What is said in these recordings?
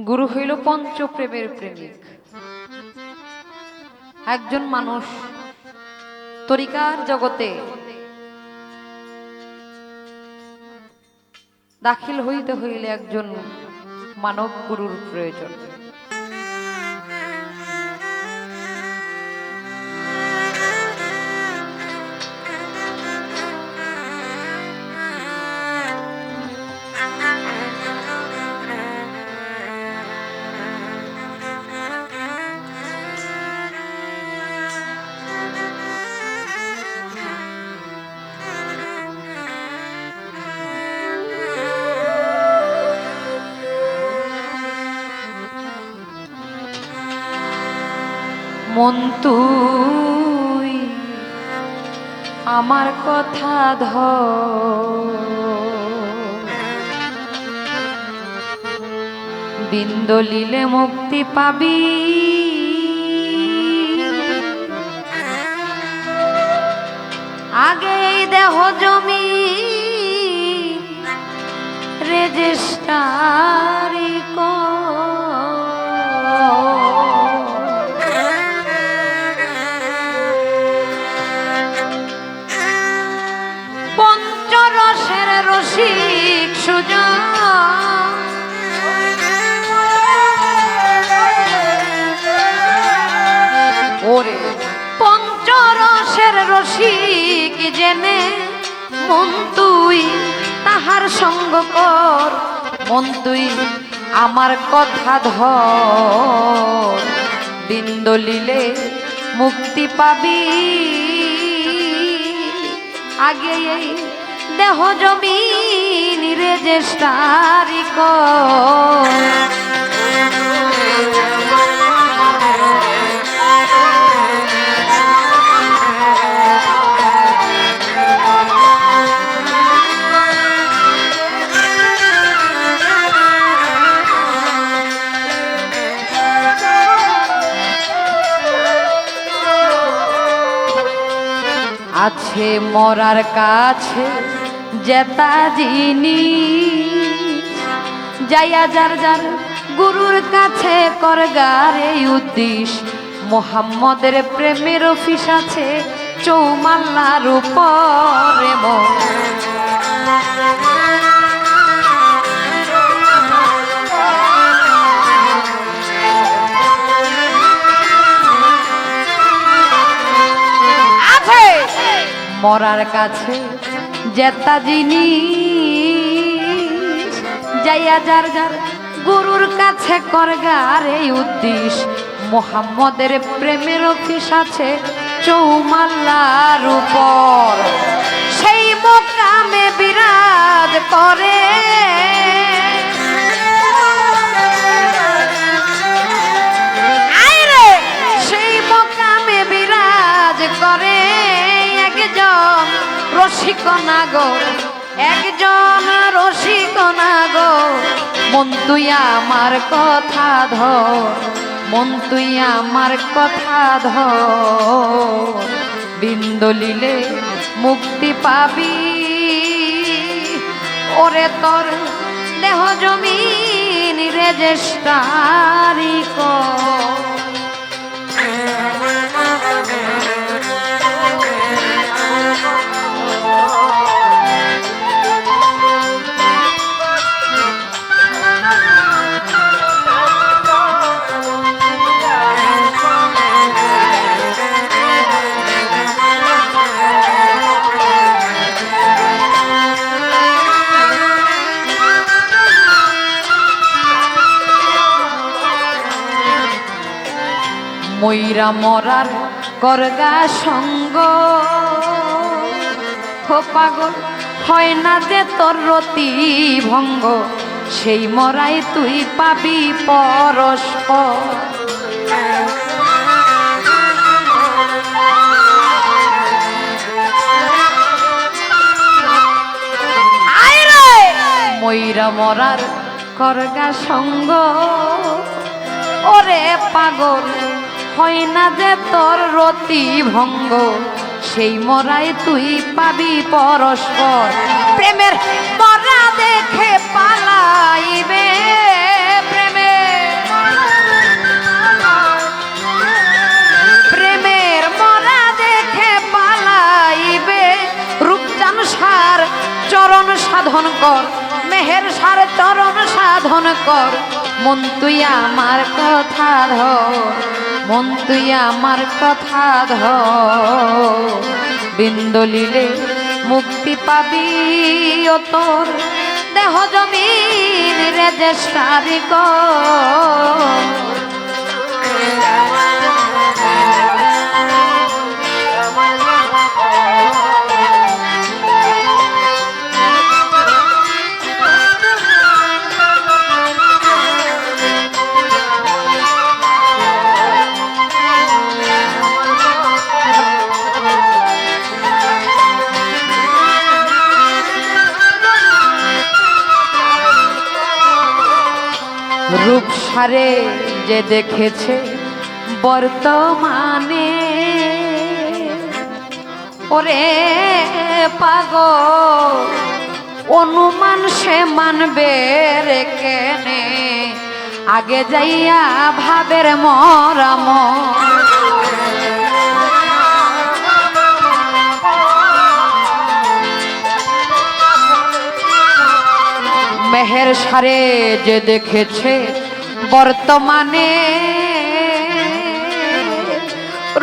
গুরু হইল পঞ্চপ্রেমের প্রেমিক। একজন মানুষ তরিকার জগতে দাখিল হইতে হইলে একজন মানব গুরুর প্রয়োজন। মন তুই আমার কথা ধর, দিন দলিলে মুক্তি পাবি। আগে এই দেহ জমি রেজিস্ট্রারি পঞ্চরসের রসিক সুজন ওরে পঞ্চরসের রসিক জেনে মন তুই তাহার সঙ্গ কর। মন তুই আমার কথা ধর, দিন দলিলে মুক্তি পাবি। আগে এই দেহ জমিন রেজিস্ট্রারি কর। আছে মরার কাছে জেতা জিনিস, যাইয়া যার যার গুরুর কাছে করগার এই উদ্দেশ্য। মোহাম্মদের প্রেমের অফিস আছে চৌমাল্লার উপরে। মরার কাছে জেতা জিনিস, যাইয়া যার যার গুরুর কাছে করগার এই উদ্দেশ্য। মোহাম্মদের প্রেমের অফিস আছে চৌমাল্লার উপর, সেই মোকামে বিরাজ করে। সেই মোকামে বিরাজ করে একজন রসিক নাগর, একজন রসিক নাগর। মন তুই আমার কথা ধর, মন তুই আমার কথা ধর, দিন দলিলে মুক্তি পাবি। ওরে তোর দেহ জমিন রেজিস্ট্রারি কর। ময়রা মরার করগা সঙ্গ, হো পাগল হয় না যে তোর রতি ভঙ্গ। সেই মরাই তুই পাবি পরস্পর। ময়রা মরার করগা সঙ্গ, ওরে পাগল হয় না যে তোর রতি ভঙ্গ। সেই মরাই তুই পাবি পরস্পর। প্রেমের মরা দেখে পালাইবে, প্রেমের কর, মেহের সার চরণ সাধন কর, মন তুই আমার কথা ধর, মন তুই আমার কথা ধর। বিন্দলিলে মুক্তি পাবি ও তোর দেহ জমিন রেজিস্ট্রারি কর। রূপসারে যে দেখেছে বর্তমানে, ওরে পাগল অনুমান সে মানবে রে কেনে, আগে যাইয়া ভাবের মরাম। মেহের সারে যে দেখেছে বর্তমানে,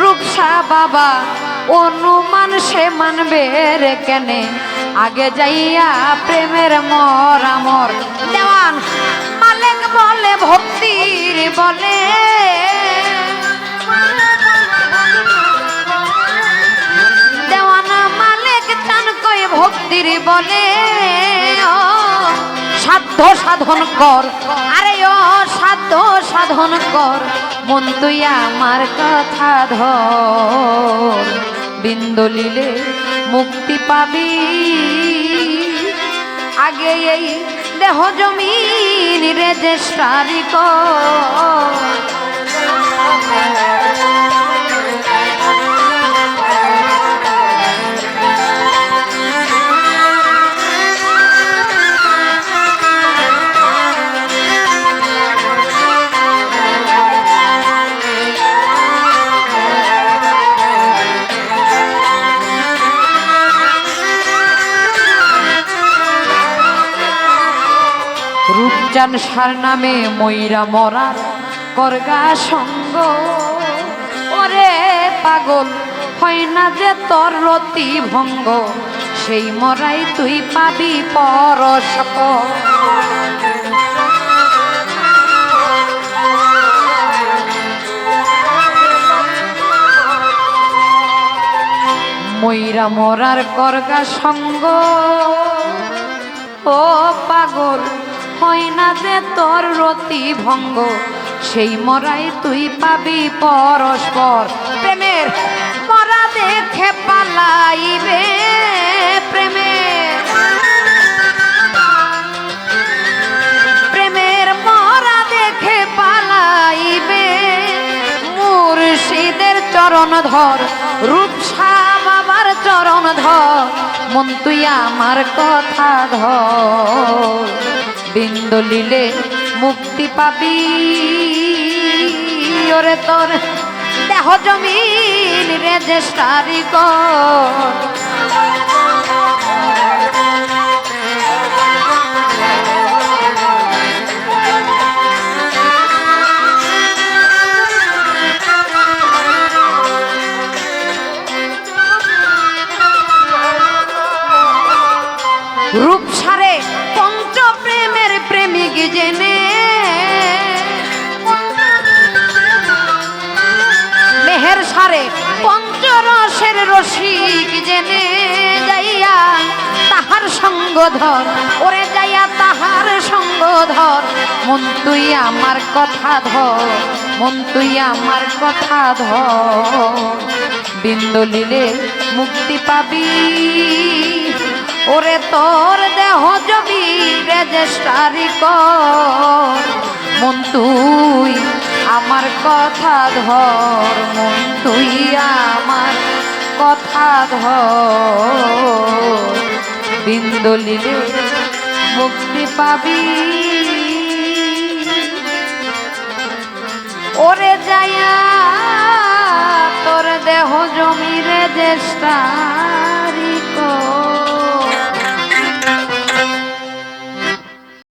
রূপসা বাবা অনুমান সে মানবে রে কেনে, আগে যাইয়া প্রেমের মরামর। দেওয়ান মালিক বলে ভক্তির বলে, দেওয়ান মালিক চান কই ভক্তির বলে, সাধ্য সাধন কর, আরে ও সাধ্য সাধন কর, মন তুই আমার কথা ধর। বিন্দলিলে মুক্তি পাবি, আগে এই দেহ জমিন রেজিস্ট্রারি কর। রূপচান সার নামে ময়রা মরার করগা সঙ্গ, ওরে পাগল হয় না যে তোর রতি ভঙ্গ, সেই মরাই তুই পাবি পরশক। ময়রা মরার করগা সঙ্গ, ও পাগল হয় না যে তোর রতি ভঙ্গ, সেই মরাই তুই পাবি পরস্পর। প্রেমের মরা দেখে পালাইবে, প্রেমের মরা দেখে পালাইবে, মুর্শিদের চরণ ধর, রূপসা বাবার চরণ ধর, মন তুই আমার কথা ধর। বিন্দলিলে মুক্তি পাবি, ওরে তোর দেহ জমিন রেজিস্ট্রারি কর। রূপসারে পঞ্চ প্রেমের প্রেমিক জেনে, মেহের সারে পঞ্চরসের রসিক জেনে, যাইয়া তাহার সঙ্গ ধর, ওরে যাইয়া তাহার সঙ্গ ধর, মন তুই আমার কথা ধর, মন তুই আমার কথা ধর। বিন্দলিলে মুক্তি পাবি, ওরে তোর দেহ জবি রেজিস্ট্রারি কর, মন তুই আমার কথা ধর, মন তুই আমার কথা ধর। বিন্দলিলে মুক্তি পাবি, ওরে যাইয়া তোর দেহ জমি রেজিস্ট্রারি